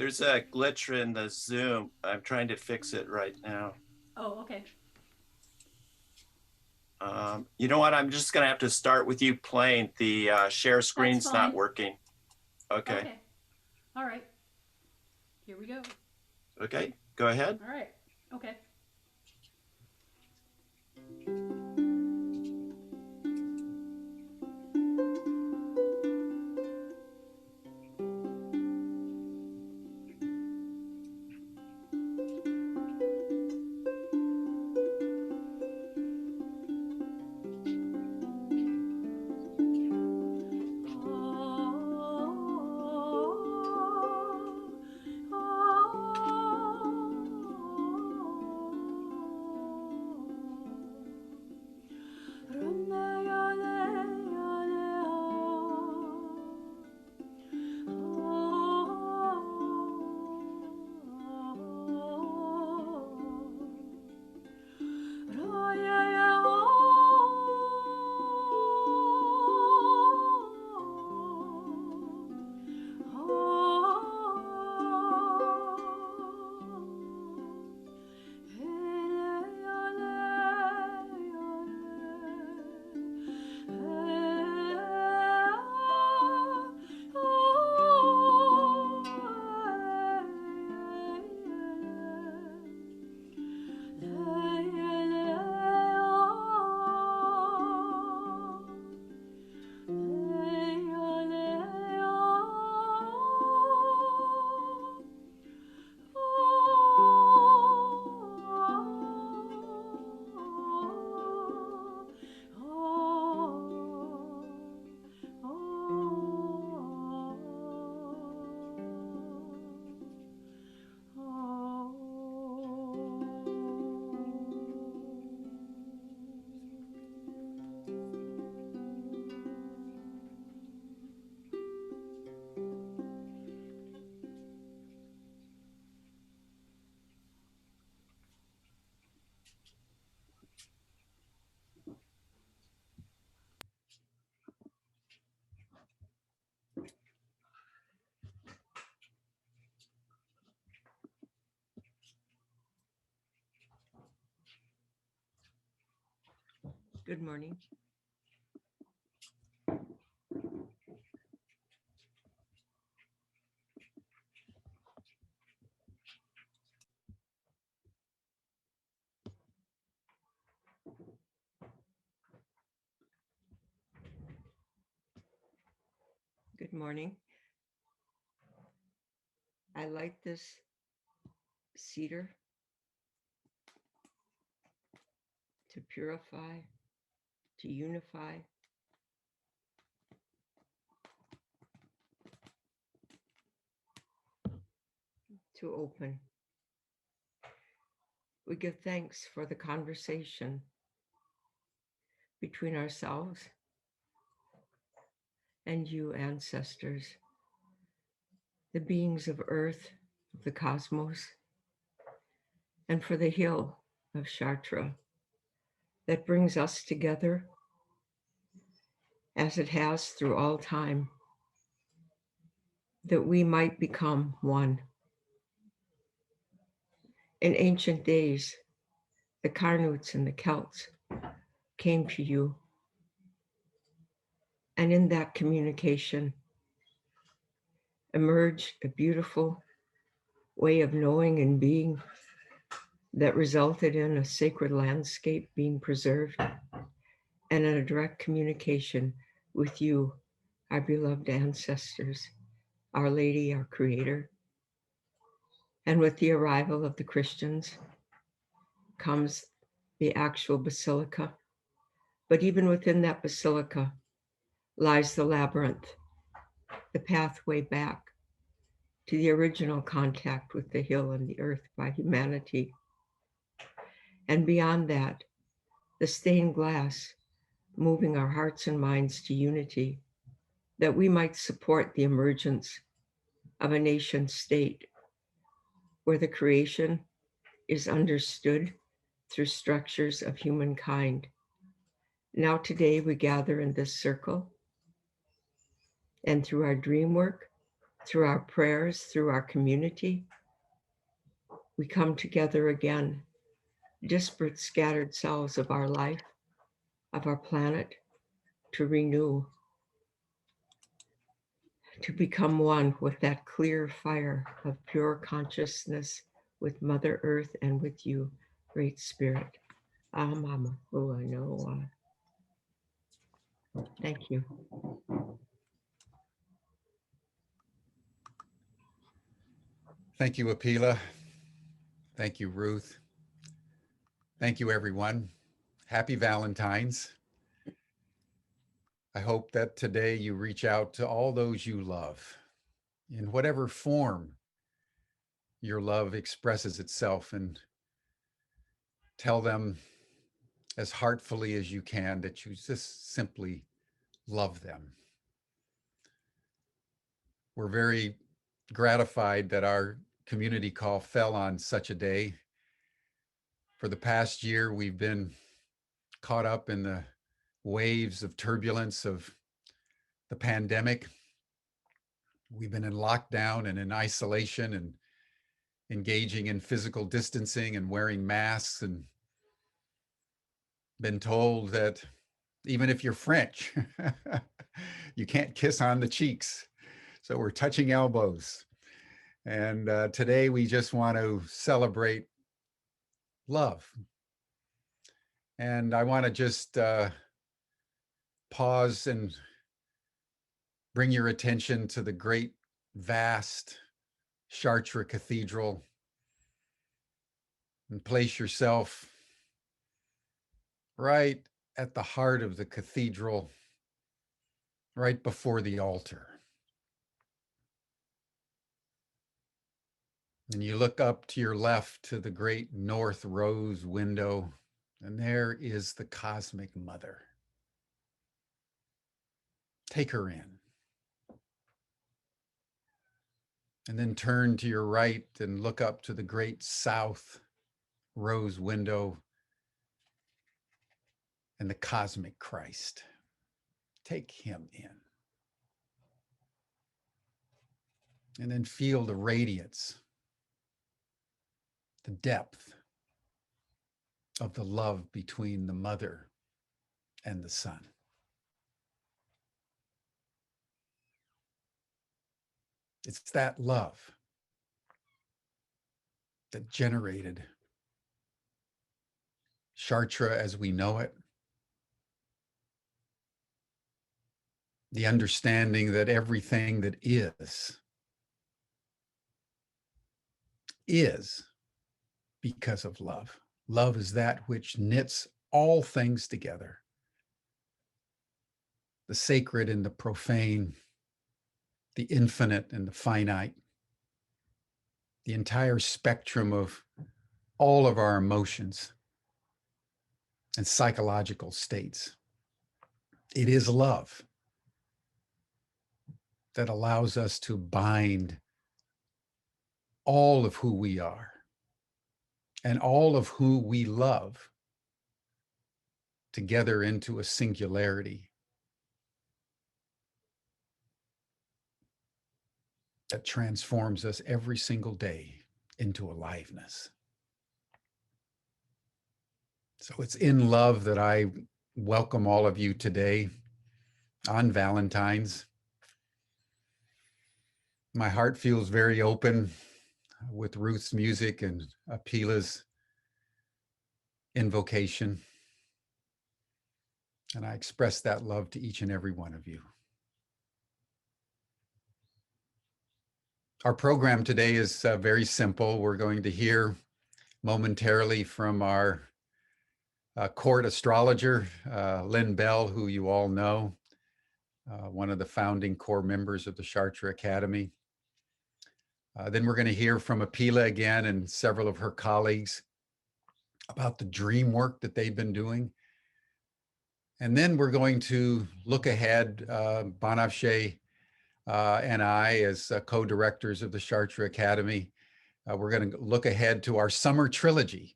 There's a glitch in the Zoom. I'm trying to fix it right now. Oh, okay. You know what? I'm just going to have to start with you playing. The share That's screen's not fine. working. Okay. Okay. All right. Here we go. Okay. Go ahead. All right. Okay. Good morning. Good morning. I light this cedar to purify, to unify, to open. We give thanks for the conversation between ourselves and you, ancestors, the beings of Earth, of the cosmos, and for the hill of Chartres that brings us together as it has through all time, that we might become one. In ancient days, the Carnutes and the Celts came to you, and in that communication emerged a beautiful way of knowing and being that resulted in a sacred landscape being preserved and in a direct communication with you, our beloved ancestors, Our Lady, our Creator. And with the arrival of the Christians comes the actual basilica. But even within that basilica lies the labyrinth, the pathway back to the original contact with the hill and the earth by humanity. And beyond that, the stained glass moving our hearts and minds to unity, that we might support the emergence of a nation state where the creation is understood through structures of humankind. Now, today, we gather in this circle, and through our dream work, through our prayers, through our community, we come together again, disparate, scattered selves of our life, of our planet, to renew, to become one with that clear fire of pure consciousness with Mother Earth and with you, Great Spirit. Ah, Mama, oh, I know. Thank you. Thank you, Apila. Thank you, Ruth. Thank you, everyone. Happy Valentine's. I hope that today you reach out to all those you love in whatever form your love expresses itself, and tell them as heartfully as you can that you just simply love them. We're very gratified that our community call fell on such a day. For the past year, we've been caught up in the waves of turbulence of the pandemic. We've been in lockdown and in isolation and engaging in physical distancing and wearing masks, and been told that even if you're French, you can't kiss on the cheeks. So we're touching elbows. And today we just want to celebrate love. And I want to just pause and bring your attention to the great, vast Chartres Cathedral, and place yourself right at the heart of the cathedral, right before the altar. And you look up to your left to the great north rose window, and there is the Cosmic Mother. Take her in. And then turn to your right and look up to the great south rose window and the cosmic Christ. Take him in. And then feel the radiance, the depth of the love between the mother and the son. It's that love that generated Chartres as we know it. The understanding that everything that is because of love. Love is that which knits all things together. The sacred and the profane, the infinite and the finite, the entire spectrum of all of our emotions and psychological states. It is love that allows us to bind all of who we are and all of who we love together into a singularity that transforms us every single day into aliveness. So it's in love that I welcome all of you today on Valentine's. My heart feels very open with Ruth's music and Apila's invocation. And I express that love to each and every one of you. Our program today is very simple. We're going to hear momentarily from our court astrologer, Lynn Bell, who you all know, one of the founding core members of the Chartres Academy. Then we're going to hear from Apila again and several of her colleagues about the dream work that they've been doing. And then we're going to look ahead, Banafshe and I, as co-directors of the Chartres Academy, we're going to look ahead to our summer trilogy,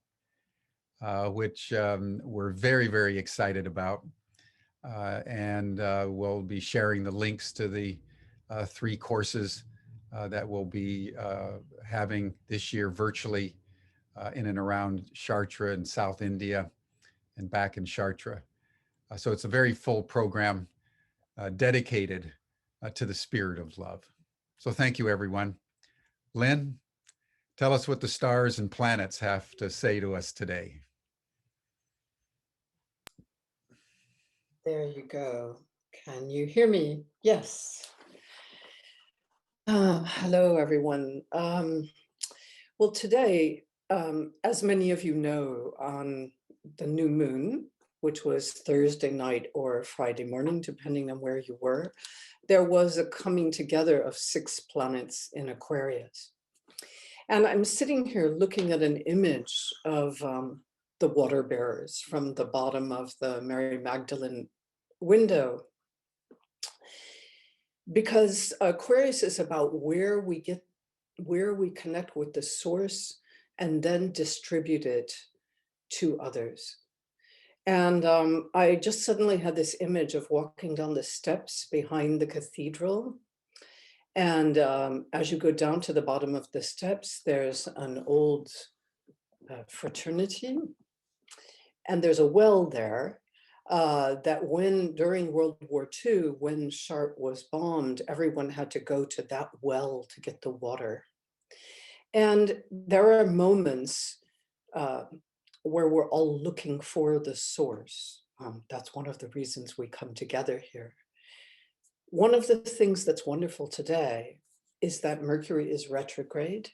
which we're very, very excited about. And we'll be sharing the links to the 3 courses that we'll be having this year virtually in and around Chartres in South India and back in Chartres. So it's a very full program dedicated to the spirit of love. So thank you, everyone. Lynn, tell us what the stars and planets have to say to us today. There you go. Can you hear me? Yes. Hello, everyone. Well, today, as many of you know, on the new moon, which was Thursday night or Friday morning, depending on where you were, there was a coming together of 6 planets in Aquarius. And I'm sitting here looking at an image of the water bearers from the bottom of the Mary Magdalene window. Because Aquarius is about where we connect with the source and then distribute it to others. And I just suddenly had this image of walking down the steps behind the cathedral. And as you go down to the bottom of the steps, there's an old fraternity. And there's a well there that during World War II, when Chartres was bombed, everyone had to go to that well to get the water. And there are moments where we're all looking for the source. That's one of the reasons we come together here. One of the things that's wonderful today is that Mercury is retrograde,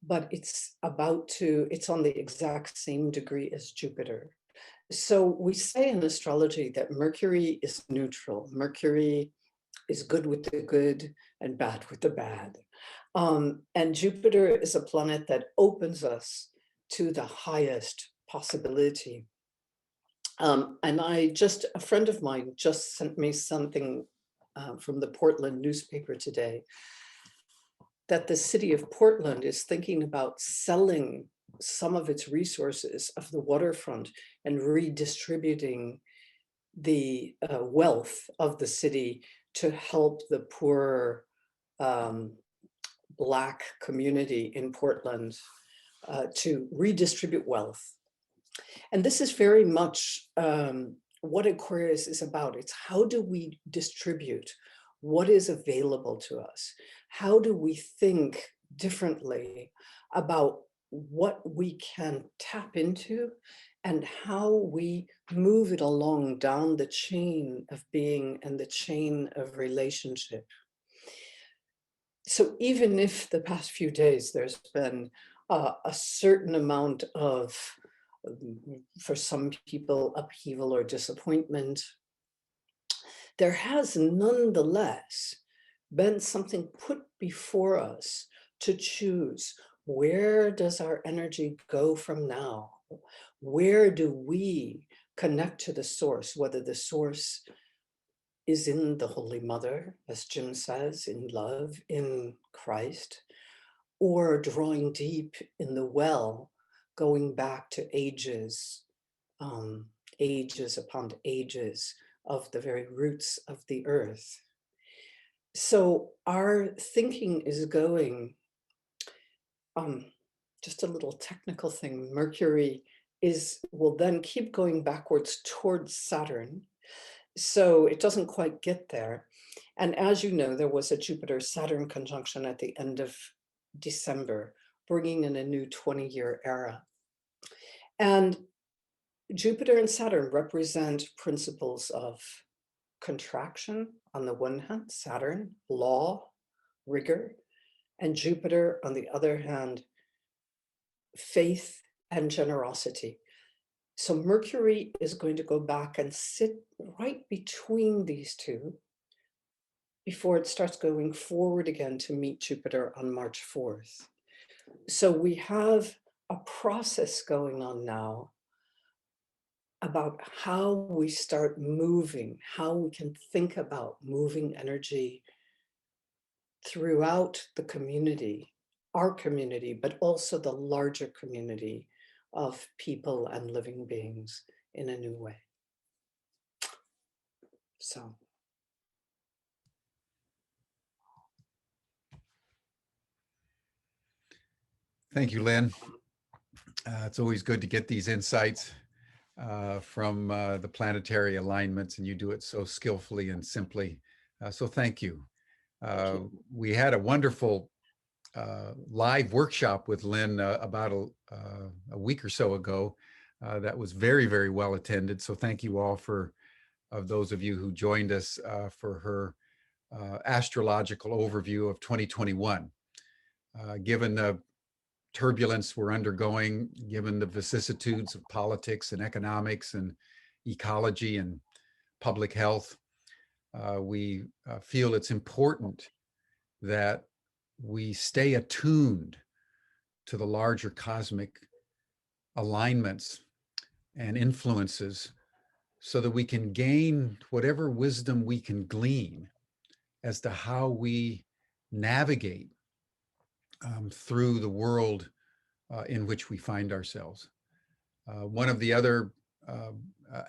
but it's on the exact same degree as Jupiter. So we say in astrology that Mercury is neutral. Mercury is good with the good and bad with the bad. And Jupiter is a planet that opens us to the highest possibility. And a friend of mine just sent me something from the Portland newspaper today, that the city of Portland is thinking about selling some of its resources of the waterfront and redistributing the wealth of the city to help the poor Black community in Portland, to redistribute wealth. And this is very much what Aquarius is about. It's how do we distribute what is available to us? How do we think differently about what we can tap into and how we move it along down the chain of being and the chain of relationship? So even if the past few days there's been a certain amount of, for some people, upheaval or disappointment, there has nonetheless been something put before us to choose. Where does our energy go from now? Where do we connect to the source, whether the source is in the Holy Mother, as Jim says, in love, in Christ, or drawing deep in the well, going back to ages, ages upon ages of the very roots of the earth. So our thinking is going, just a little technical thing, Mercury will then keep going backwards towards Saturn. So it doesn't quite get there. And as you know, there was a Jupiter-Saturn conjunction at the end of December, bringing in a new 20-year era. And Jupiter and Saturn represent principles of contraction on the one hand, Saturn, law, rigor, and Jupiter, on the other hand, faith and generosity. So Mercury is going to go back and sit right between these two before it starts going forward again to meet Jupiter on March 4th. So we have a process going on now about how we start moving, how we can think about moving energy throughout the community, our community, but also the larger community of people and living beings in a new way. So. Thank you, Lynn. It's always good to get these insights from the planetary alignments, and you do it so skillfully and simply. So thank you. We had a wonderful live workshop with Lynn about a week or so ago that was very, very well attended. So thank you all for those of you who joined us for her astrological overview of 2021. Given the turbulence we're undergoing, given the vicissitudes of politics and economics and ecology and public health, we feel it's important that we stay attuned to the larger cosmic alignments and influences so that we can gain whatever wisdom we can glean as to how we navigate through the world in which we find ourselves. One of the other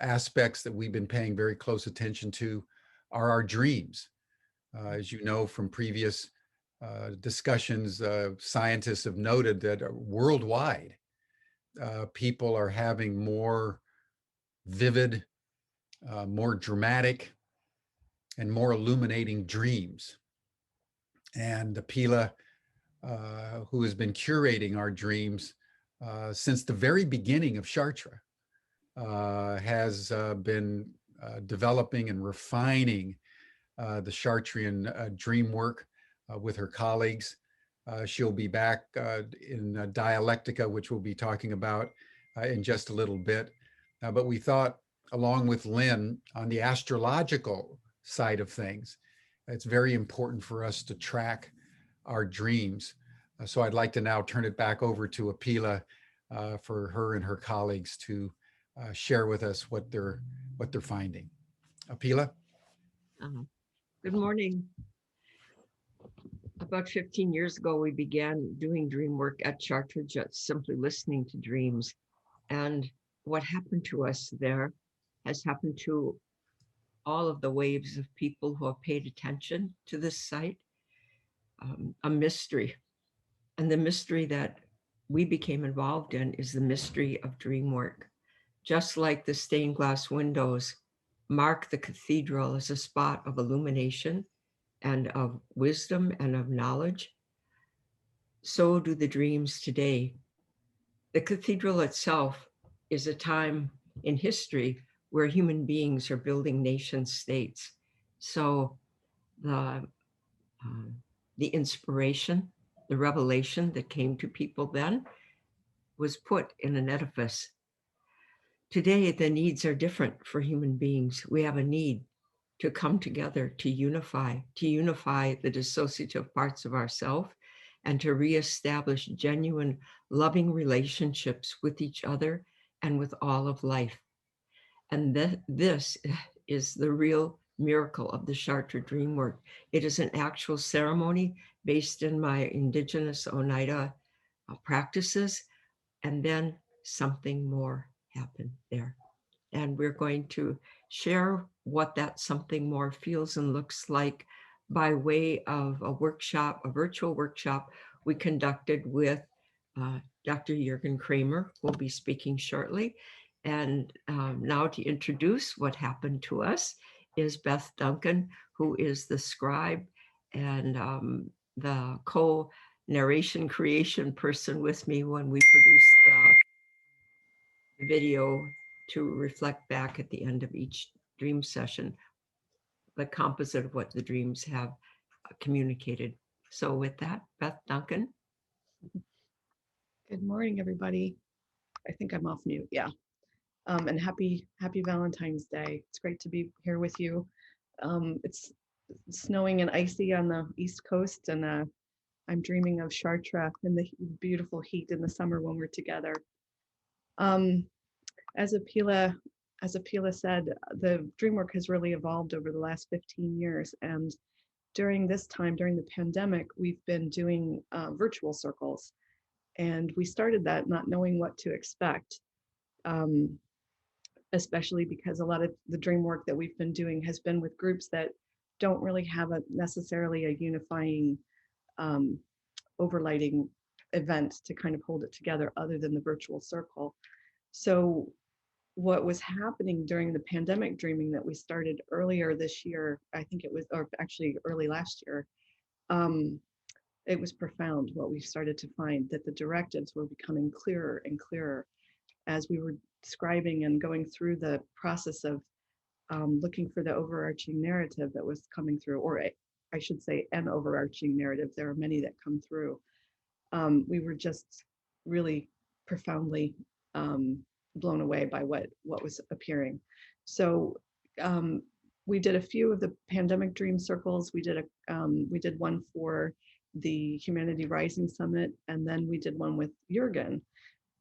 aspects that we've been paying very close attention to are our dreams. As you know from previous discussions, scientists have noted that worldwide, people are having more vivid, more dramatic, and more illuminating dreams. And Apila, who has been curating our dreams since the very beginning of Chartres, has been developing and refining the Chartrean dream work with her colleagues. She'll be back in Dialectica, which we'll be talking about in just a little bit. But we thought, along with Lynn, on the astrological side of things, it's very important for us to track our dreams. So I'd like to now turn it back over to Apila for her and her colleagues to share with us what they're finding. Apila? Good morning. About 15 years ago, we began doing dream work at Chartres, just simply listening to dreams. And what happened to us there has happened to all of the waves of people who have paid attention to this site, a mystery. And the mystery that we became involved in is the mystery of dream work. Just like the stained glass windows mark the cathedral as a spot of illumination and of wisdom and of knowledge, so do the dreams today. The cathedral itself is a time in history where human beings are building nation states. So the inspiration, the revelation that came to people then was put in an edifice. Today, the needs are different for human beings. We have a need to come together, to unify the dissociative parts of ourselves, and to reestablish genuine, loving relationships with each other and with all of life. And this is the real miracle of the Chartres dream work. It is an actual ceremony based in my indigenous Oneida practices, and then something more happened there. And we're going to share what that something more feels and looks like by way of a workshop, a virtual workshop we conducted with Dr. Jürgen Kramer, who will be speaking shortly. And now to introduce what happened to us is Beth Duncan, who is the scribe and the co-narration creation person with me when we produced the video to reflect back at the end of each dream session, the composite of what the dreams have communicated. So with that, Beth Duncan. Good morning, everybody. I think I'm off mute. Yeah. And happy Valentine's Day. It's great to be here with you. It's snowing and icy on the East Coast, and I'm dreaming of Chartres and the beautiful heat in the summer when we're together. As Apila said, the dream work has really evolved over the last 15 years. And during this time, during the pandemic, we've been doing virtual circles. And we started that not knowing what to expect, especially because a lot of the dream work that we've been doing has been with groups that don't really have necessarily a unifying, overlighting event to kind of hold it together other than the virtual circle. So what was happening during the pandemic dreaming that we started earlier this year, I think it was, or actually early last year, it was profound what we started to find, that the directives were becoming clearer and clearer as we were describing and going through the process of looking for the overarching narrative that was coming through, or I should say an overarching narrative. There are many that come through. We were just really profoundly blown away by what was appearing. So we did a few of the pandemic dream circles. We did one for the Humanity Rising Summit, and then we did one with Jürgen.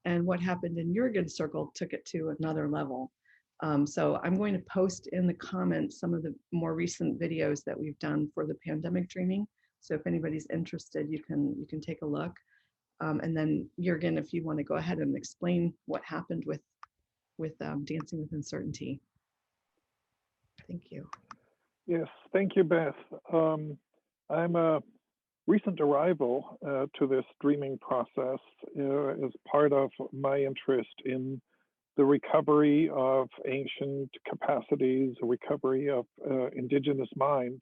And what happened in Jürgen's circle took it to another level. So I'm going to post in the comments some of the more recent videos that we've done for the pandemic dreaming. So if anybody's interested, you can take a look. And then Jürgen, if you want to go ahead and explain what happened with Dancing with Uncertainty. Thank you. Yes, thank you, Beth. I'm a recent arrival to this dreaming process as part of my interest in the recovery of ancient capacities, the recovery of indigenous mind.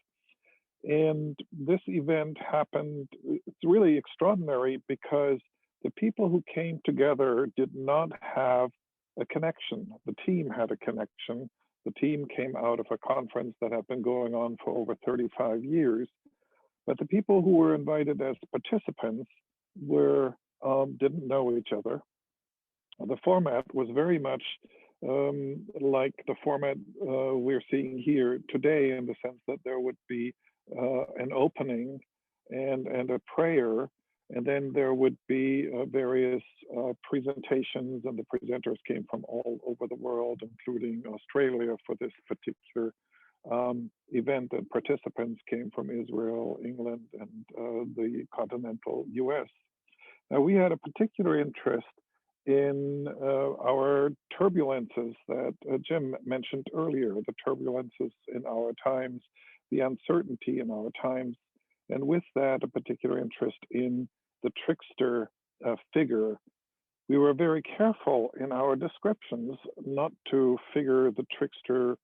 And this event happened, it's really extraordinary because the people who came together did not have a connection. The team had a connection. The team came out of a conference that had been going on for over 35 years. But the people who were invited as participants didn't know each other. The format was very much like the format we're seeing here today, in the sense that there would be an opening and a prayer, and then there would be various presentations, and the presenters came from all over the world, including Australia for this particular event, and participants came from Israel, England, and the continental US. Now, we had a particular interest in our turbulences that Jim mentioned earlier, the turbulences in our times, the uncertainty in our times, and with that, a particular interest in the trickster figure. We were very careful in our descriptions not to figure the trickster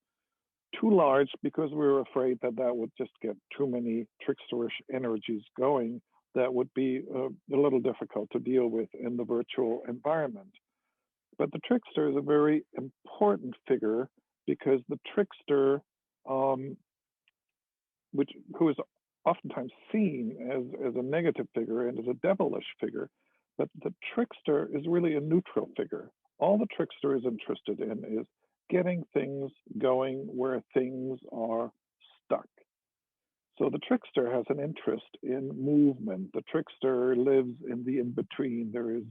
too large, because we were afraid that that would just get too many tricksterish energies going that would be a little difficult to deal with in the virtual environment. But the trickster is a very important figure, because the trickster, who is oftentimes seen as a negative figure and as a devilish figure, but the trickster is really a neutral figure. All the trickster is interested in is getting things going where things are stuck. So the trickster has an interest in movement. The trickster lives in the in-between. There is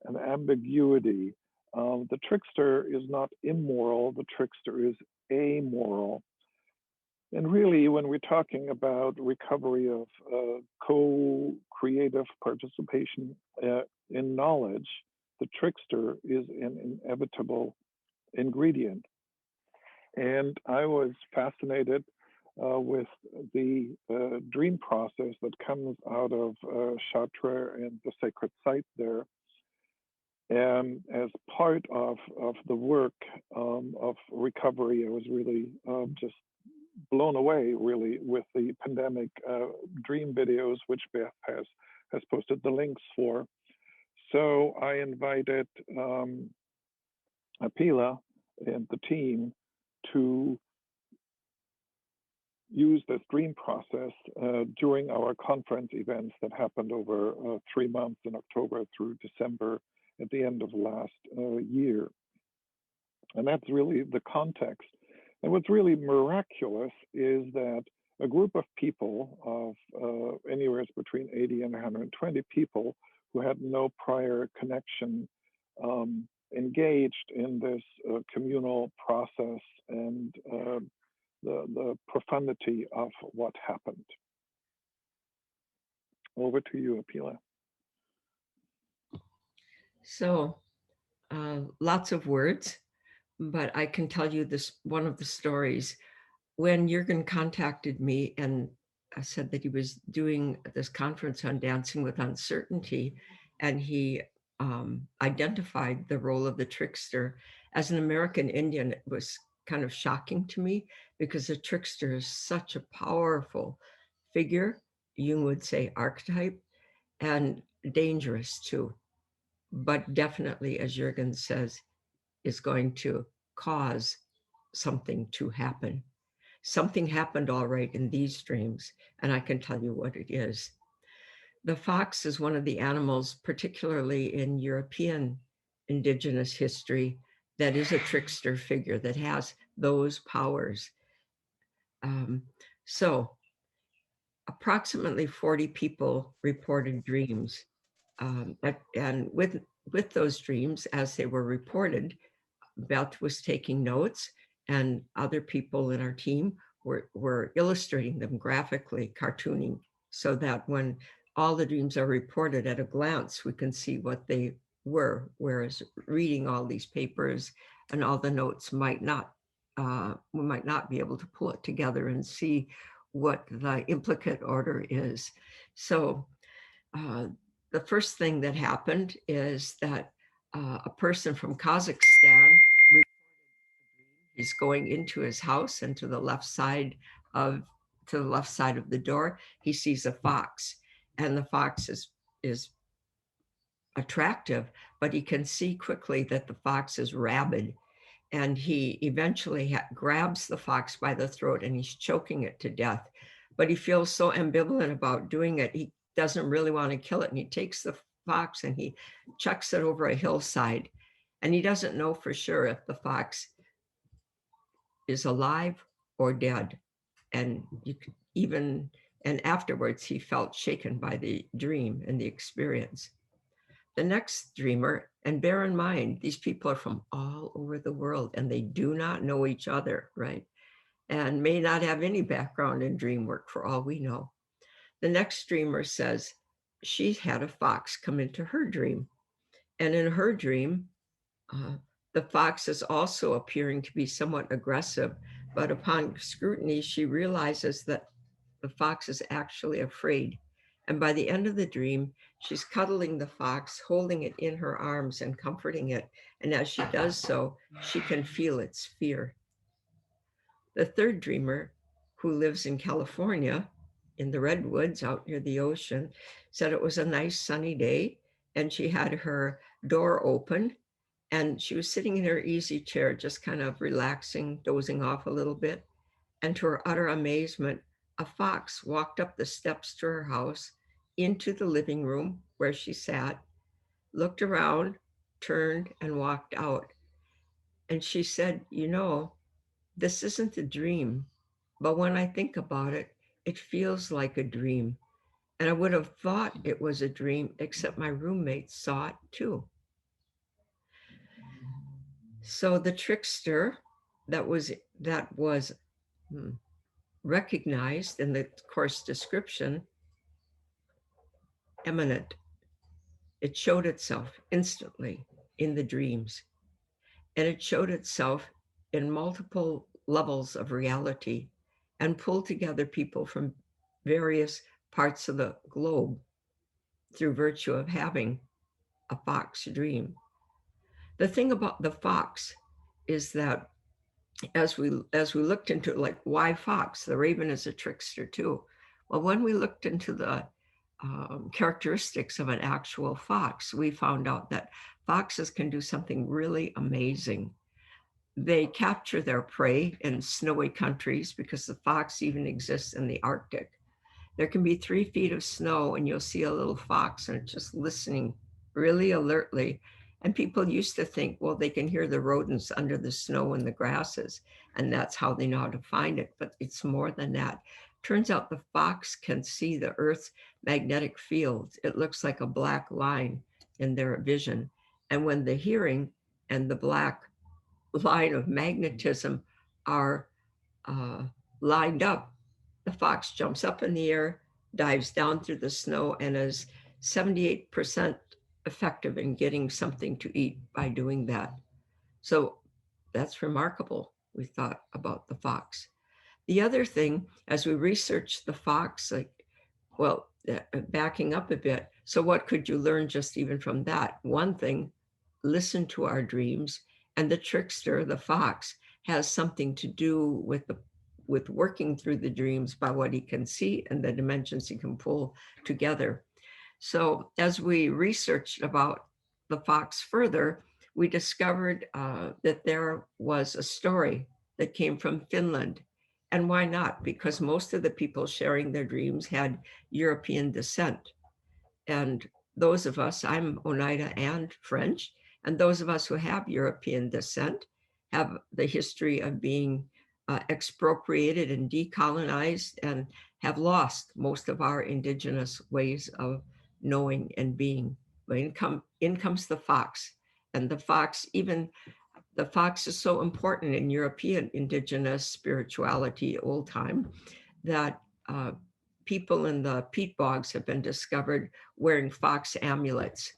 an ambiguity. The trickster is not immoral. The trickster is amoral. And really, when we're talking about recovery of co-creative participation in knowledge, the trickster is an inevitable ingredient. And I was fascinated with the dream process that comes out of Chartres and the sacred site there. And as part of the work of recovery, I was really just blown away, really, with the pandemic dream videos, which Beth has posted the links for. So I invited Apila and the team to use this dream process during our conference events that happened over 3 months, in October through December at the end of last year. And that's really the context. And what's really miraculous is that a group of people of anywhere between 80 and 120 people who had no prior connection engaged in this communal process and the profundity of what happened. Over to you, Apila. So lots of words, but I can tell you this, one of the stories. When Jürgen contacted me and said that he was doing this conference on dancing with uncertainty, and he identified the role of the trickster. As an American Indian, it was kind of shocking to me because the trickster is such a powerful figure, Jung would say archetype, and dangerous too. But definitely, as Jürgen says, is going to cause something to happen. Something happened all right in these dreams, and I can tell you what it is. The fox is one of the animals, particularly in European indigenous history, that is a trickster figure that has those powers. So approximately 40 people reported dreams. And with those dreams, as they were reported, Beth was taking notes, and other people in our team were illustrating them graphically, cartooning, so that when all the dreams are reported at a glance, we can see what they were, whereas reading all these papers and all the notes we might not be able to pull it together and see what the implicate order is. So the first thing that happened is that a person from Kazakhstan, he's going into his house, and to the left side of the door, he sees a fox, and the fox is attractive, but he can see quickly that the fox is rabid, and he eventually grabs the fox by the throat and he's choking it to death. But he feels so ambivalent about doing it. He doesn't really want to kill it, and he takes the fox and he chucks it over a hillside, and he doesn't know for sure if the fox is alive or dead. And and afterwards he felt shaken by the dream and the experience. The next dreamer, and bear in mind, these people are from all over the world and they do not know each other, right? And may not have any background in dream work for all we know. The next dreamer says she had a fox come into her dream. And in her dream, the fox is also appearing to be somewhat aggressive, but upon scrutiny, she realizes that the fox is actually afraid. And by the end of the dream, she's cuddling the fox, holding it in her arms and comforting it. And as she does so, she can feel its fear. The third dreamer, who lives in California, in the redwoods out near the ocean, said it was a nice sunny day, and she had her door open, and she was sitting in her easy chair, just kind of relaxing, dozing off a little bit. And to her utter amazement, a fox walked up the steps to her house into the living room where she sat, looked around, turned, and walked out. And she said, this isn't a dream, but when I think about it, it feels like a dream. And I would have thought it was a dream, except my roommates saw it too. So the trickster that was recognized in the course description, eminent. It showed itself instantly in the dreams, and it showed itself in multiple levels of reality and pulled together people from various parts of the globe through virtue of having a fox dream. The thing about the fox is that as we looked into it, like, why fox? The raven is a trickster too. Well, when we looked into the characteristics of an actual fox, we found out that foxes can do something really amazing. They capture their prey in snowy countries, because the fox even exists in the Arctic. There can be 3 feet of snow and you'll see a little fox and it's just listening really alertly. And people used to think, well, they can hear the rodents under the snow and the grasses, and that's how they know how to find it. But it's more than that. Turns out the fox can see the Earth's magnetic field. It looks like a black line in their vision. And when the hearing and the black line of magnetism are lined up, the fox jumps up in the air, dives down through the snow, and is 78% effective in getting something to eat by doing that. So that's remarkable, we thought, about the fox. The other thing, as we researched the fox, like, well, backing up a bit, so what could you learn just even from that? One thing, listen to our dreams, and the trickster, the fox, has something to do with working through the dreams by what he can see and the dimensions he can pull together. So as we researched about the fox further, we discovered that there was a story that came from Finland. And why not? Because most of the people sharing their dreams had European descent. And those of us, I'm Oneida and French, and those of us who have European descent have the history of being expropriated and decolonized and have lost most of our indigenous ways of knowing and being. But in comes the fox. And the fox, even the fox is so important in European indigenous spirituality, old time, that people in the peat bogs have been discovered wearing fox amulets.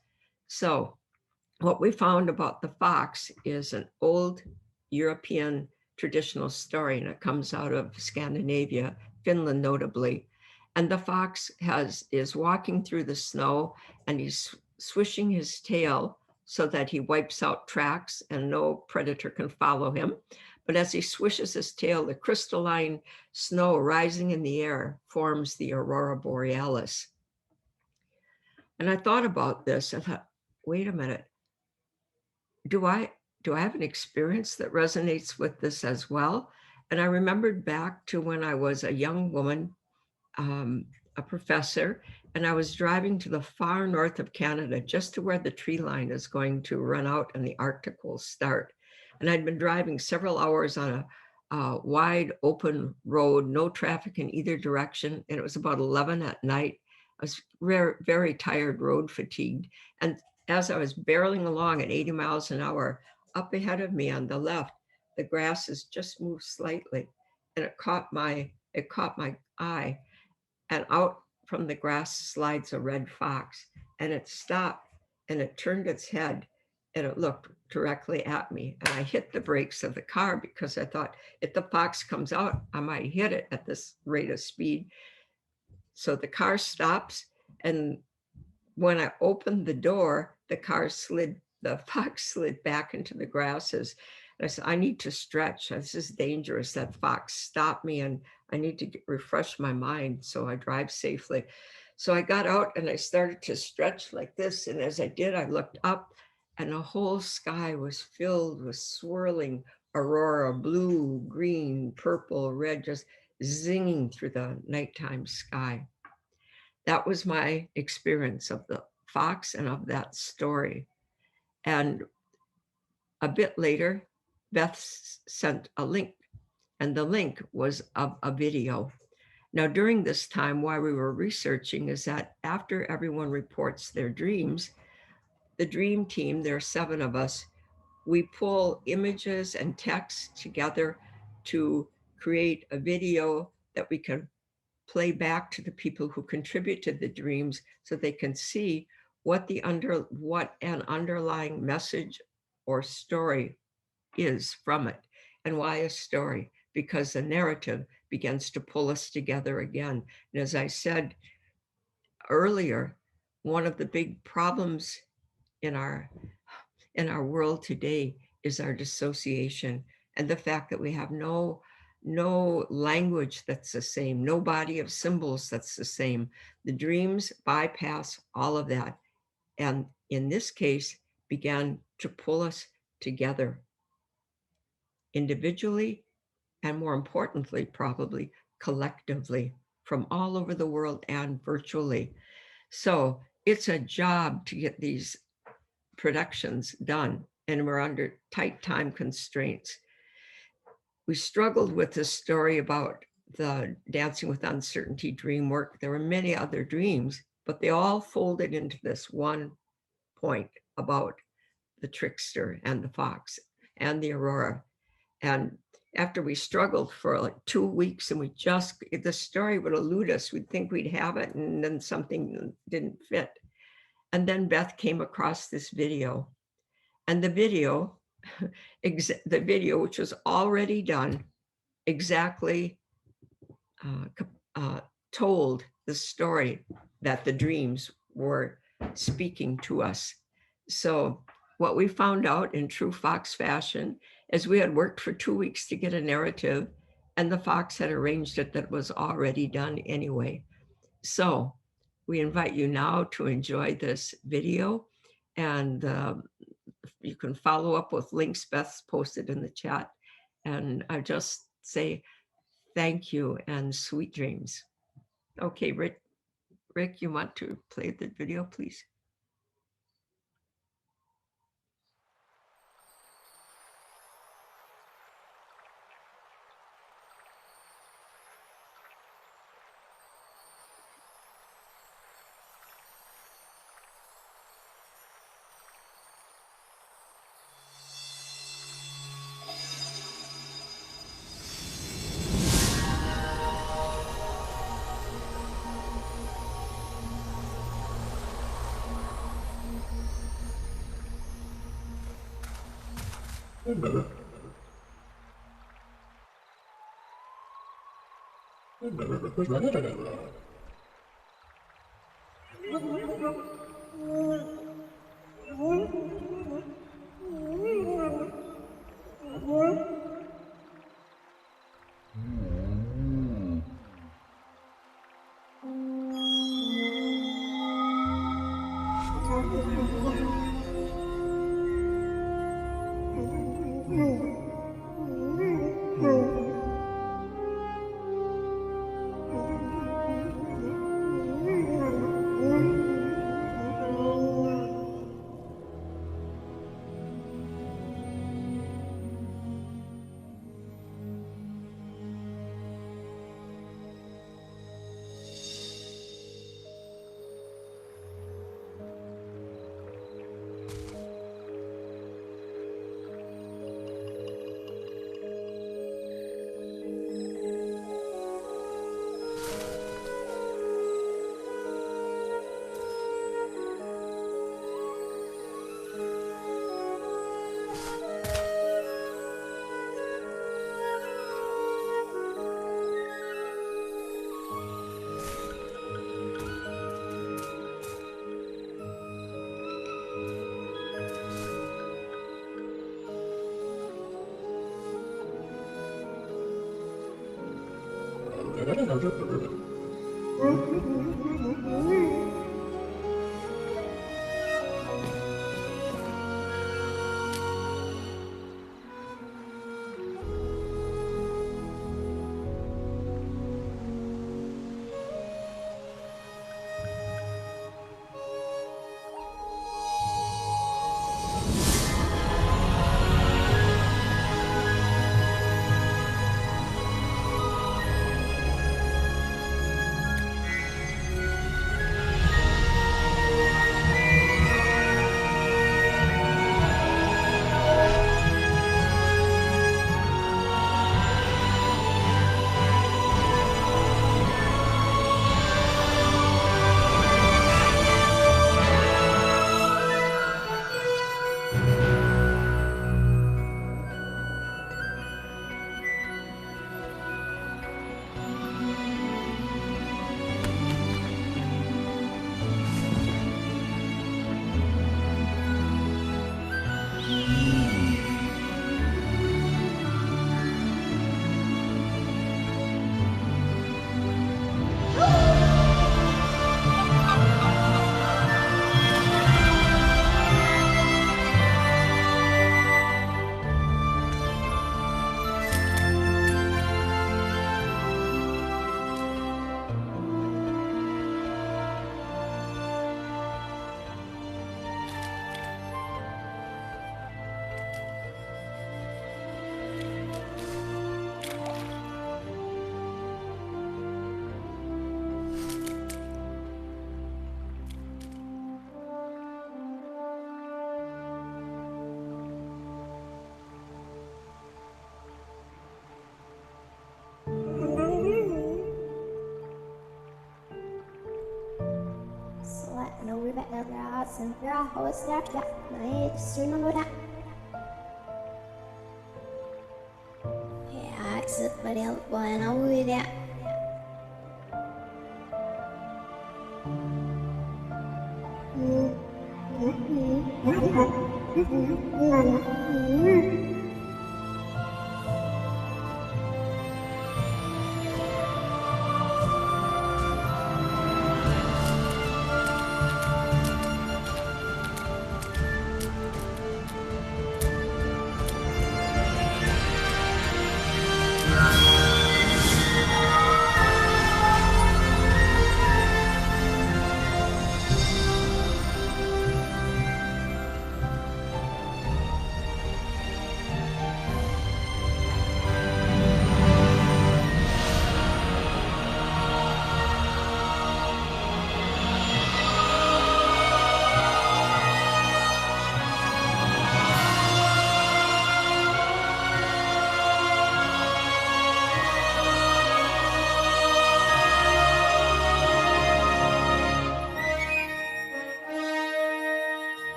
So what we found about the fox is an old European traditional story, and it comes out of Scandinavia, Finland notably. And the fox is walking through the snow, and he's swishing his tail so that he wipes out tracks and no predator can follow him. But as he swishes his tail, the crystalline snow rising in the air forms the aurora borealis. And I thought about this. I thought, wait a minute, do I have an experience that resonates with this as well? And I remembered back to when I was a young woman, a professor, and I was driving to the far north of Canada, just to where the tree line is going to run out and the Arctic will start. And I'd been driving several hours on a wide open road, no traffic in either direction. And it was about 11 at night. I was very tired, road fatigued. And as I was barreling along at 80 miles an hour, up ahead of me on the left, the grasses just moved slightly, and it caught my eye. And out from the grass slides a red fox, and it stopped and it turned its head and it looked directly at me. And I hit the brakes of the car because I thought, if the fox comes out, I might hit it at this rate of speed. So the car stops, and when I opened the door, the fox slid back into the grasses. And I said, I need to stretch. This is dangerous. That fox stopped me, and I need to refresh my mind so I drive safely. So I got out and I started to stretch like this. And as I did, I looked up, and the whole sky was filled with swirling aurora, blue, green, purple, red, just zinging through the nighttime sky. That was my experience of the fox and of that story. And a bit later, Beth sent a link, and the link was of a video. Now, during this time, while we were researching, is that after everyone reports their dreams, the dream team, there are 7 of us, we pull images and text together to create a video that we can play back to the people who contribute to the dreams, so they can see what an underlying message or story is from it. And why a story? Because the narrative begins to pull us together again. And as I said earlier, one of the big problems in our world today is our dissociation, and the fact that we have no language that's the same, no body of symbols that's the same. The dreams bypass all of that, and in this case began to pull us together individually, and more importantly, probably collectively, from all over the world and virtually. So it's a job to get these productions done, and we're under tight time constraints. We struggled with this story about the Dancing with Uncertainty dream work. There were many other dreams, but they all folded into this one point about the trickster and the fox and the aurora. And after we struggled for like 2 weeks, and the story would elude us, we'd think we'd have it, and then something didn't fit. And then Beth came across this video, and the video, which was already done exactly told the story that the dreams were speaking to us. So what we found out in true Fox fashion is we had worked for 2 weeks to get a narrative, and the Fox had arranged it that was already done anyway. So we invite you now to enjoy this video, and you can follow up with links Beth's posted in the chat. And I just say thank you and sweet dreams. Okay, Rick, you want to play the video, please? Dạ, sức bà đeo bà nói ra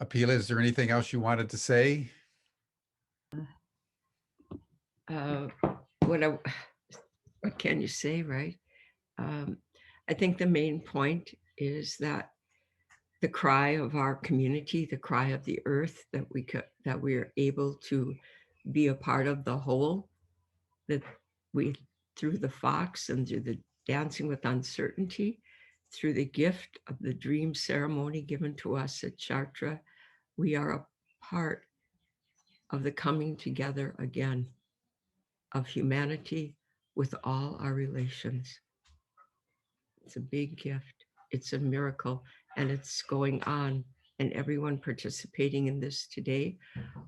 Apila, is there anything else you wanted to say? Uh, what I, what can you say, right? I think the main point is that the cry of our community, the cry of the earth, that we are able to be a part of the whole, that we, through the fox and through the dancing with uncertainty, through the gift of the dream ceremony given to us at Chartres, we are a part of the coming together again of humanity with all our relations. It's a big gift. It's a miracle, and it's going on. And everyone participating in this today,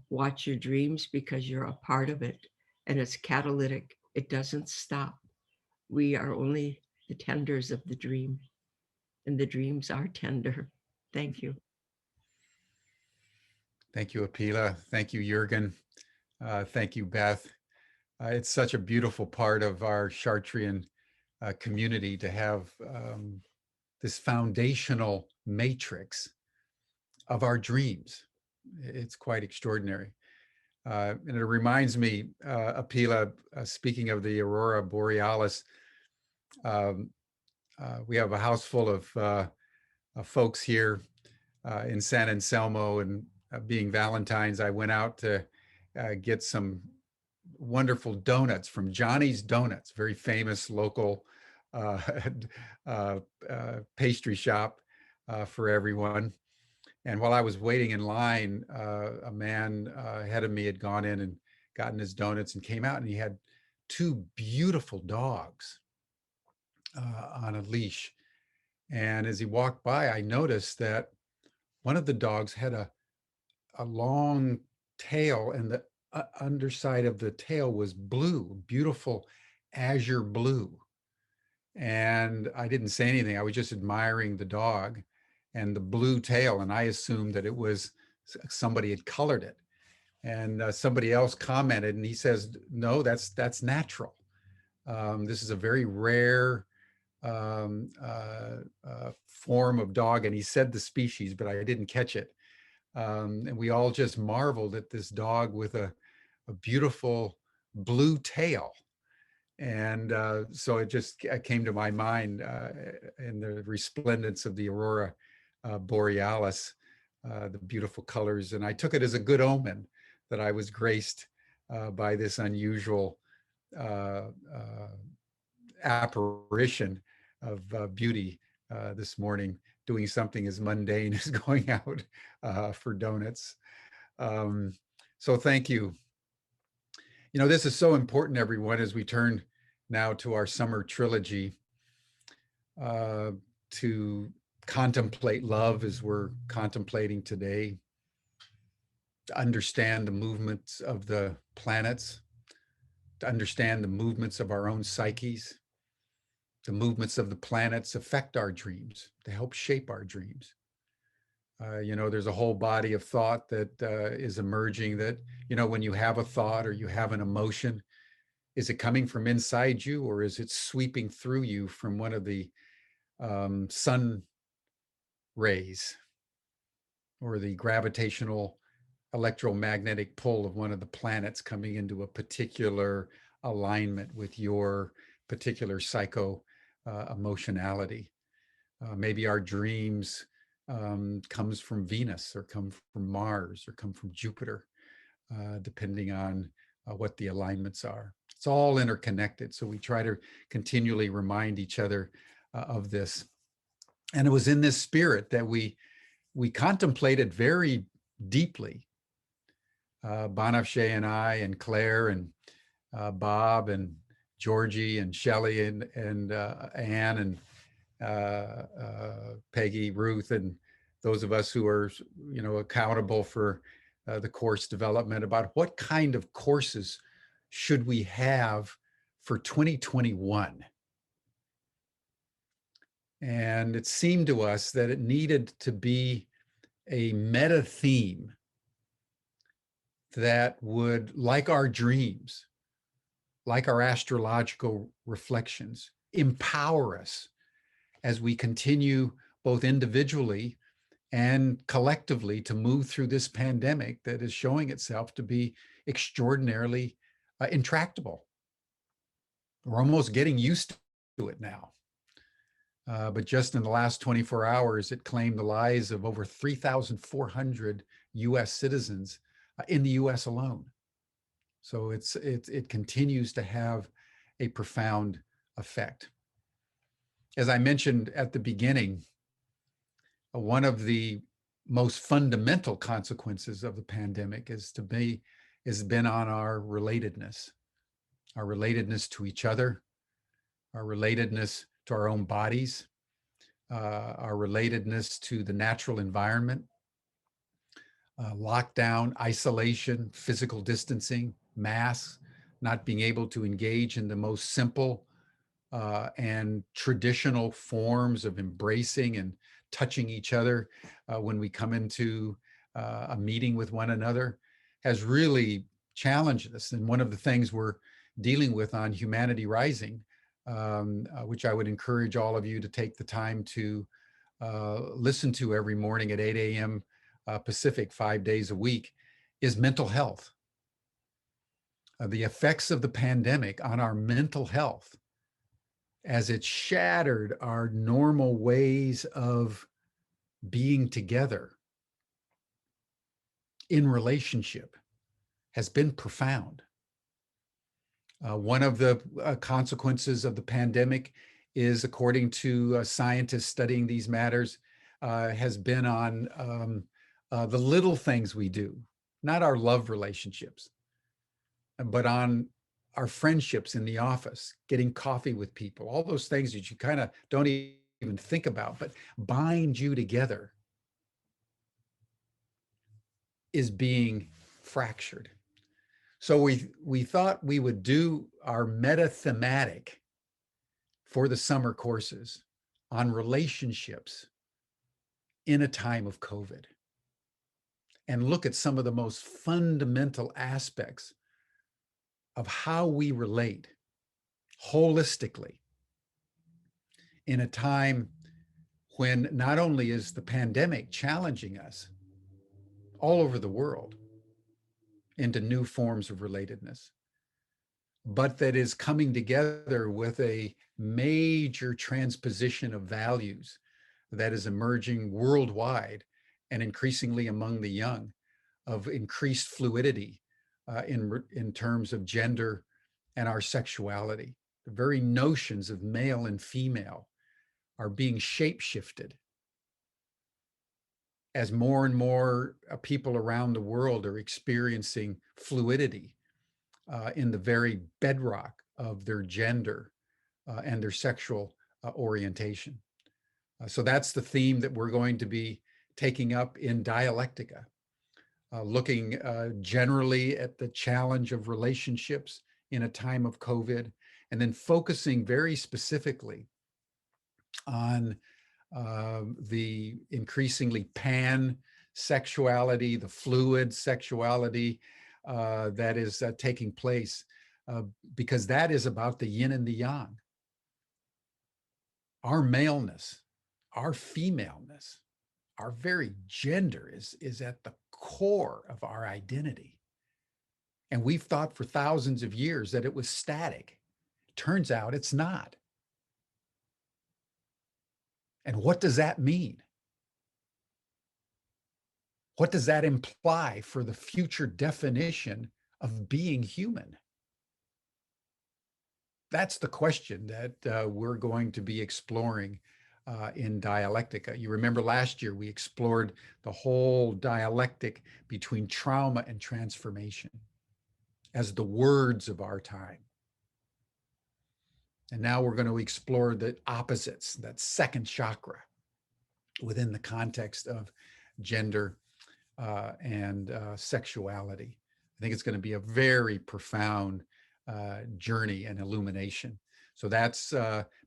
watch your dreams because you're a part of it. And it's catalytic. It doesn't stop. We are only the tenders of the dream, and the dreams are tender. Thank you. Thank you, Apila. Thank you, Jürgen. Thank you, Beth. It's such a beautiful part of our Chartrian community to have this foundational matrix of our dreams. It's quite extraordinary. And it reminds me, Apila, speaking of the Aurora Borealis, we have a house full of folks here in San Anselmo, and being Valentine's, I went out to get some wonderful donuts from Johnny's Donuts, very famous local uh, pastry shop for everyone. And while I was waiting in line, a man ahead of me had gone in and gotten his donuts and came out, and he had two beautiful dogs on a leash. And as he walked by, I noticed that one of the dogs had a long tail, and the underside of the tail was blue, beautiful azure blue. And I didn't say anything. I was just admiring the dog and the blue tail. And I assumed that it was somebody had colored it. And somebody else commented, and he says, no, that's natural. This is a very rare form of dog. And he said the species, but I didn't catch it. And we all just marveled at this dog with a beautiful blue tail. And so it just came to my mind in the resplendence of the Aurora Borealis, the beautiful colors. And I took it as a good omen that I was graced by this unusual apparition of beauty this morning, doing something as mundane as going out for donuts. So thank you. You know, this is so important, everyone, as we turn now to our summer trilogy, to contemplate love as we're contemplating today, to understand the movements of the planets, to understand the movements of our own psyches. The movements of the planets affect our dreams, to help shape our dreams. There's a whole body of thought that is emerging that, when you have a thought or you have an emotion, is it coming from inside you or is it sweeping through you from one of the sun rays or the gravitational electromagnetic pull of one of the planets coming into a particular alignment with your particular psycho emotionality? Maybe our dreams comes from Venus or come from Mars or come from Jupiter, depending on what the alignments are. It's all interconnected. So we try to continually remind each other of this. And it was in this spirit that we contemplated very deeply. Banafshe and I and Claire and Bob and Georgie and Shelley and Anne and Peggy, Ruth, and those of us who are, accountable for the course development, about what kind of courses should we have for 2021. And it seemed to us that it needed to be a meta theme that would, like our dreams, like our astrological reflections, empower us as we continue both individually and collectively to move through this pandemic that is showing itself to be extraordinarily intractable. We're almost getting used to it now. But just in the last 24 hours, it claimed the lives of over 3,400 US citizens in the US alone. So it continues to have a profound effect. As I mentioned at the beginning, one of the most fundamental consequences of the pandemic has been on our relatedness to each other, our relatedness to our own bodies, our relatedness to the natural environment, lockdown, isolation, physical distancing, masks, not being able to engage in the most simple and traditional forms of embracing and touching each other when we come into a meeting with one another has really challenged us. And one of the things we're dealing with on Humanity Rising, which I would encourage all of you to take the time to listen to every morning at 8 a.m. Pacific, 5 days a week, is mental health. The effects of the pandemic on our mental health, as it shattered our normal ways of being together in relationship, has been profound. One of the consequences of the pandemic is, according to scientists studying these matters, has been on the little things we do, not our love relationships, but on our friendships in the office, getting coffee with people, all those things that you kind of don't even think about, but bind you together, is being fractured. So we thought we would do our meta thematic for the summer courses on relationships in a time of COVID and look at some of the most fundamental aspects of how we relate holistically in a time when not only is the pandemic challenging us all over the world into new forms of relatedness, but that is coming together with a major transposition of values that is emerging worldwide and increasingly among the young, of increased fluidity in terms of gender and our sexuality. The very notions of male and female are being shape-shifted as more and more people around the world are experiencing fluidity in the very bedrock of their gender and their sexual orientation. So that's the theme that we're going to be taking up in Dialectica, looking generally at the challenge of relationships in a time of COVID, and then focusing very specifically on the increasingly pan sexuality, the fluid sexuality that is taking place, because that is about the yin and the yang. Our maleness, our femaleness, our very gender is at the core of our identity. And we've thought for thousands of years that it was static. Turns out it's not. And what does that mean? What does that imply for the future definition of being human? That's the question that we're going to be exploring in Dialectica. You remember last year we explored the whole dialectic between trauma and transformation as the words of our time. And now we're going to explore the opposites, that second chakra within the context of gender and sexuality. I think it's going to be a very profound journey and illumination. So that's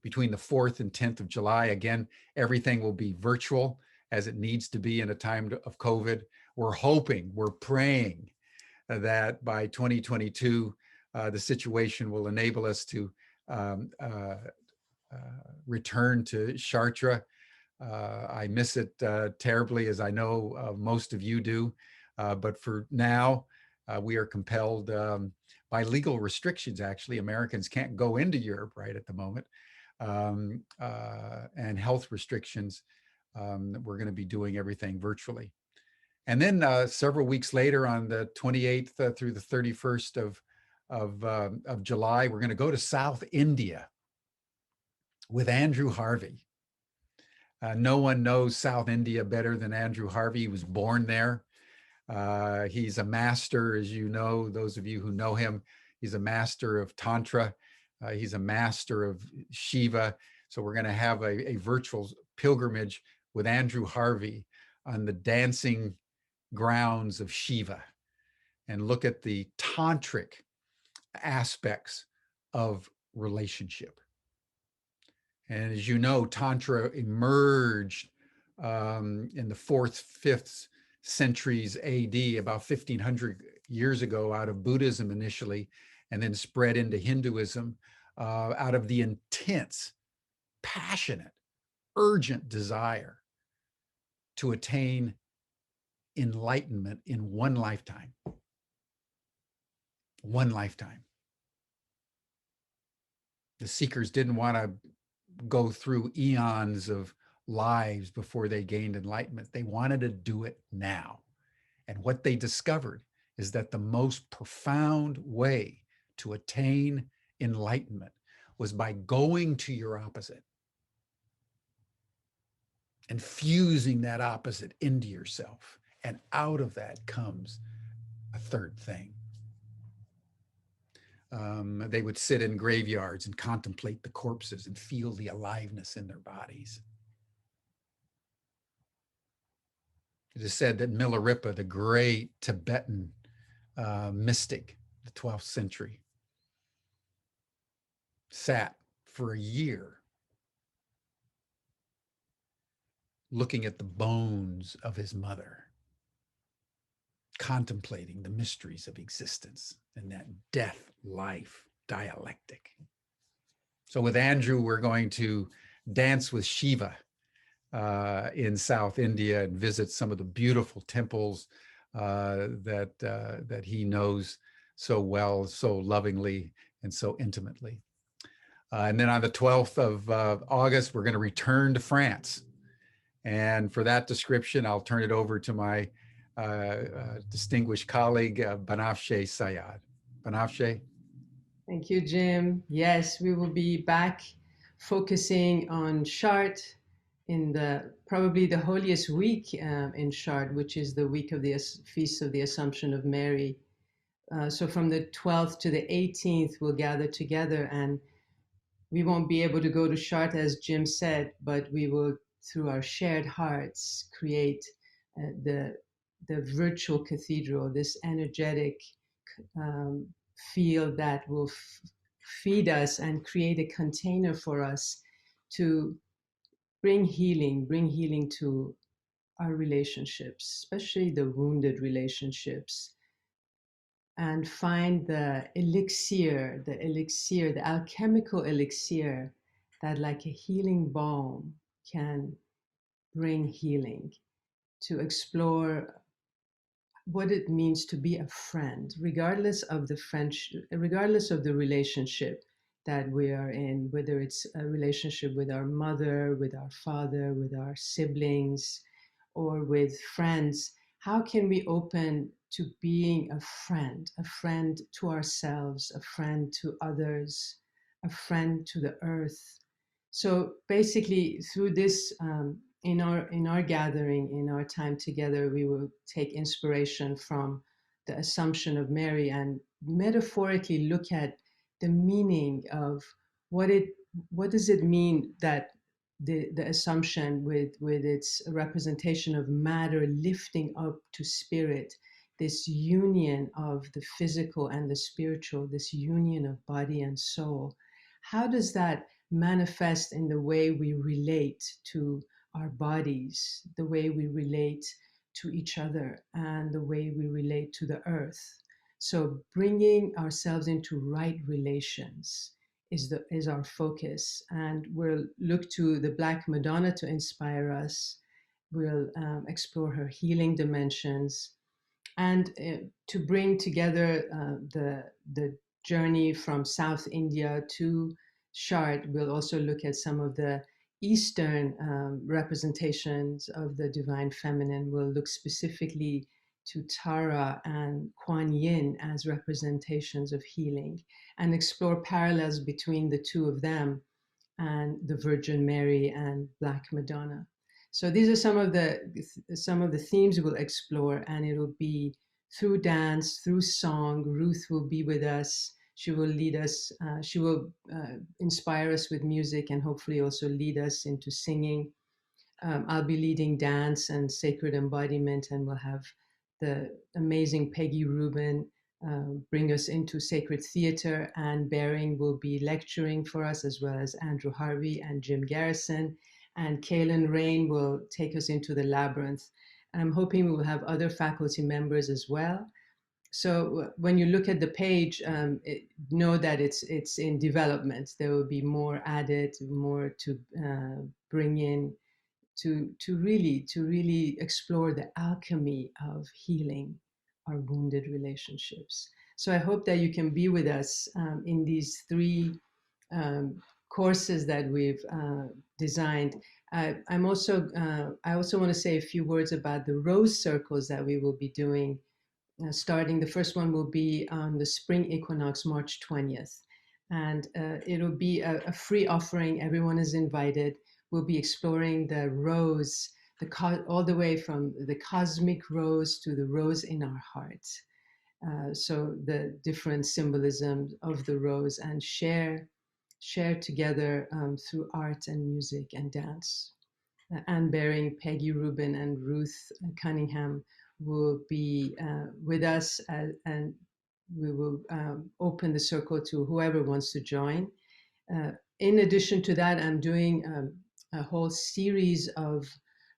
between the 4th and 10th of July. Again, everything will be virtual as it needs to be in a time of COVID. We're hoping, we're praying that by 2022, the situation will enable us to return to Chartres. I miss it terribly, as I know most of you do. But for now, we are compelled by legal restrictions, actually. Americans can't go into Europe right at the moment. And health restrictions, we're going to be doing everything virtually. And then several weeks later, on the 28th through the 31st of July, we're going to go to South India with Andrew Harvey. No one knows South India better than Andrew Harvey. He was born there. He's a master, as you know, those of you who know him, he's a master of Tantra. He's a master of Shiva. So we're going to have a virtual pilgrimage with Andrew Harvey on the dancing grounds of Shiva and look at the tantric aspects of relationship. And as you know, Tantra emerged in the 4th, 5th centuries AD, about 1500 years ago, out of Buddhism initially, and then spread into Hinduism out of the intense, passionate, urgent desire to attain enlightenment in one lifetime. One lifetime. The seekers didn't want to go through eons of lives before they gained enlightenment. They wanted to do it now. And what they discovered is that the most profound way to attain enlightenment was by going to your opposite and fusing that opposite into yourself. And out of that comes a third thing. They would sit in graveyards and contemplate the corpses and feel the aliveness in their bodies. It is said that Milarepa, the great Tibetan mystic, the 12th century, sat for a year looking at the bones of his mother, contemplating the mysteries of existence and that death-life dialectic. So with Andrew, we're going to dance with Shiva in South India and visit some of the beautiful temples that he knows so well, so lovingly, and so intimately. And then on the 12th of August, we're going to return to France. And for that description, I'll turn it over to my distinguished colleague, Banafsheh Sayad. Banafsheh. Thank you, Jim. Yes, we will be back focusing on Chartres in probably the holiest week in Chartres, which is the week of the Feast of the Assumption of Mary. So from the 12th to the 18th, we'll gather together, and we won't be able to go to Chartres, as Jim said, but we will through our shared hearts, create the virtual cathedral, this energetic field that will feed us and create a container for us to bring healing to our relationships, especially the wounded relationships, and find the elixir, the alchemical elixir that, like a healing balm, can bring healing, to explore what it means to be a friend, regardless of the regardless of the relationship that we are in, whether it's a relationship with our mother, with our father, with our siblings, or with friends. How can we open to being a friend to ourselves, a friend to others, a friend to the earth? So basically, through this, in our gathering, in our time together, we will take inspiration from the Assumption of Mary and metaphorically look at the meaning of what does it mean that the Assumption, with its representation of matter lifting up to spirit, this union of the physical and the spiritual, this union of body and soul. How does that manifest in the way we relate to our bodies, the way we relate to each other, and the way we relate to the earth? So bringing ourselves into right relations is our focus, and we'll look to the Black Madonna to inspire us. We'll explore her healing dimensions, and to bring together the journey from South India to Chartres. We'll also look at some of the Eastern representations of the Divine Feminine. We'll look specifically to Tara and Kuan Yin as representations of healing, and explore parallels between the two of them and the Virgin Mary and Black Madonna. So these are some of the themes we'll explore, and it'll be through dance, through song. Ruth will be with us. She will lead us. She will inspire us with music, and hopefully also lead us into singing. I'll be leading dance and sacred embodiment, and we'll have the amazing Peggy Rubin bring us into sacred theater, and Baring will be lecturing for us, as well as Andrew Harvey and Jim Garrison, and Kaylin Rain will take us into the labyrinth. And I'm hoping we will have other faculty members as well. So when you look at the page, know that it's in development. There will be more added, more to bring in, to really explore the alchemy of healing our wounded relationships. So I hope that you can be with us in these three courses that we've designed. I also want to say a few words about the rose circles that we will be doing. Starting, the first one will be on the spring equinox, March 20th. And it'll be a free offering. Everyone is invited. We'll be exploring the rose, all the way from the cosmic rose to the rose in our hearts. So the different symbolisms of the rose, and share together through art and music and dance. Anne Baring, Peggy Rubin, and Ruth Cunningham will be with us, and we will open the circle to whoever wants to join. In addition to that, I'm doing a whole series of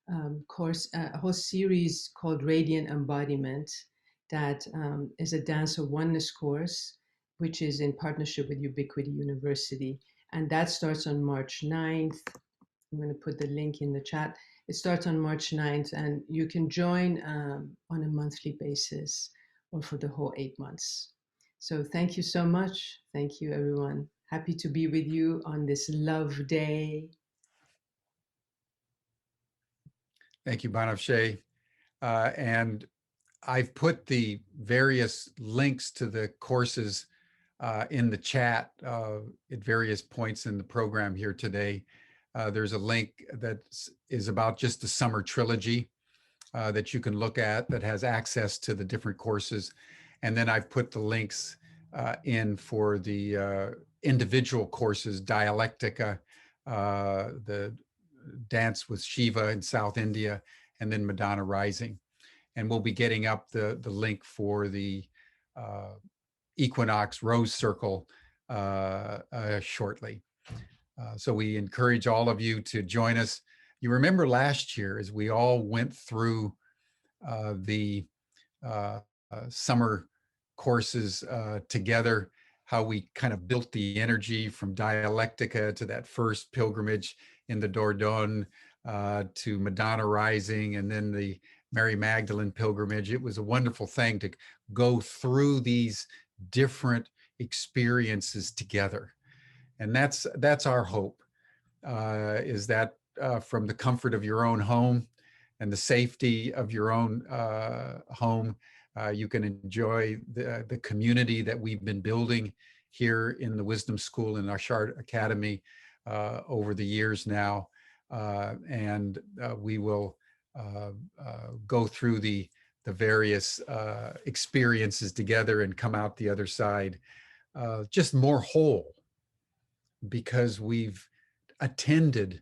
a whole series called Radiant Embodiment, that is a Dance of Oneness course, which is in partnership with Ubiquity University. And that starts on March 9th. I'm going to put the link in the chat. It starts on March 9th, and you can join on a monthly basis or for the whole 8 months. So thank you so much. Thank you, everyone. Happy to be with you on this love day. Thank you, Banafsheh. And I've put the various links to the courses in the chat at various points in the program here today. There's a link that is about just the summer trilogy that you can look at, that has access to the different courses. And then I've put the links in for the individual courses, Dialectica, the dance with Shiva in South India, and then Madonna Rising. And we'll be getting up the link for the Equinox Rose Circle shortly. So we encourage all of you to join us. You remember last year as we all went through the summer courses together, how we kind of built the energy from Dialectica to that first pilgrimage in the Dordogne to Madonna Rising, and then the Mary Magdalene pilgrimage. It was a wonderful thing to go through these different experiences together. And that's our hope, is that from the comfort of your own home and the safety of your own home, you can enjoy the community that we've been building here in the Wisdom School in our Chartres Academy over the years now. And we will go through the various experiences together and come out the other side just more whole, because we've attended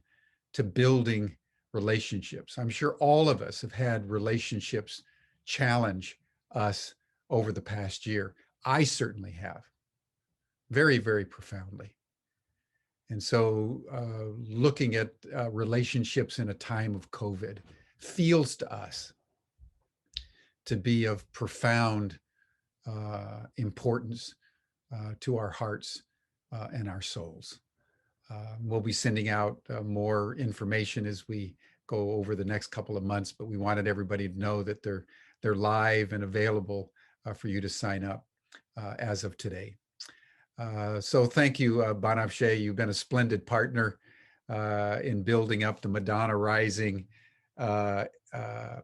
to building relationships. I'm sure all of us have had relationships challenge us over the past year. I certainly have, very, very profoundly. And so looking at relationships in a time of COVID feels to us to be of profound importance to our hearts and our souls. We'll be sending out more information as we go over the next couple of months, but we wanted everybody to know that they're live and available for you to sign up as of today. So thank you, Banafshe. You've been a splendid partner in building up the Madonna Rising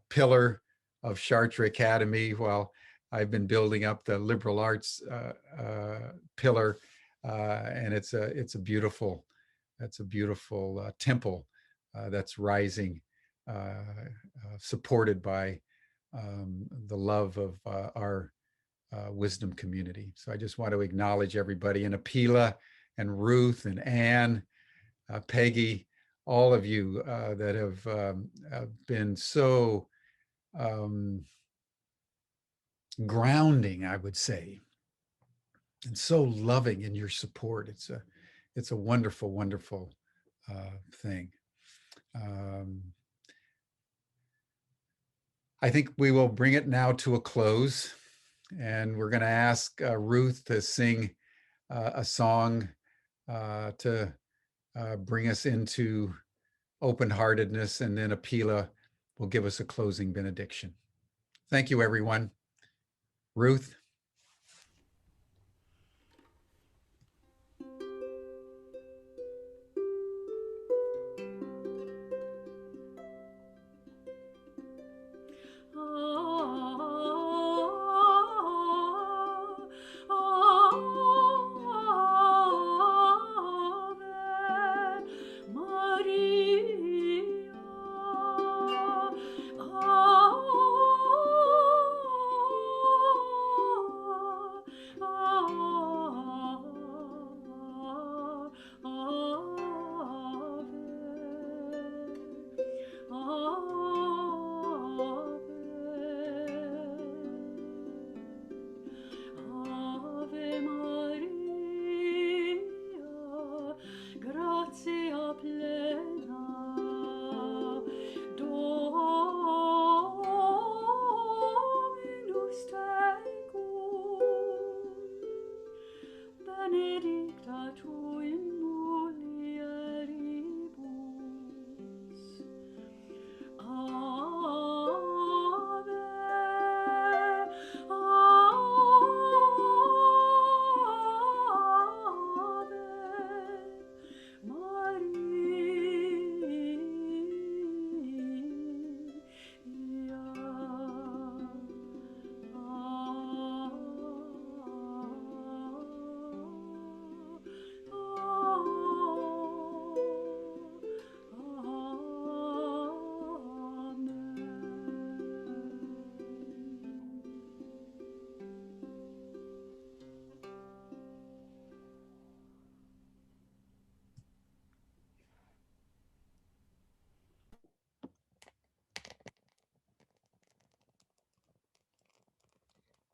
pillar of Chartres Academy, while I've been building up the liberal arts pillar, and it's a beautiful temple that's rising, supported by the love of our wisdom community. So I just want to acknowledge everybody, and Apila and Ruth and Anne, Peggy, all of you that have been so grounding, I would say, and so loving in your support. It's a wonderful, wonderful thing. I think we will bring it now to a close, and we're going to ask Ruth to sing a song to bring us into open-heartedness, and then Apila will give us a closing benediction. Thank you, everyone. Ruth.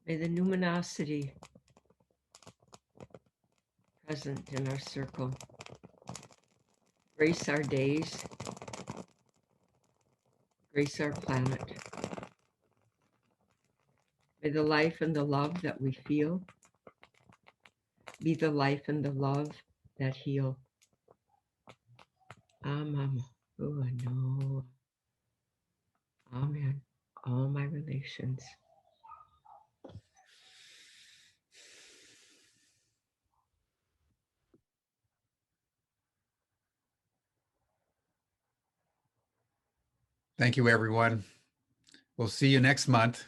May the numinosity present in our circle grace our days, grace our planet. May the life and the love that we feel be the life and the love that heal. Amen. Oh, no. Amen. All my relations. Thank you, everyone. We'll see you next month.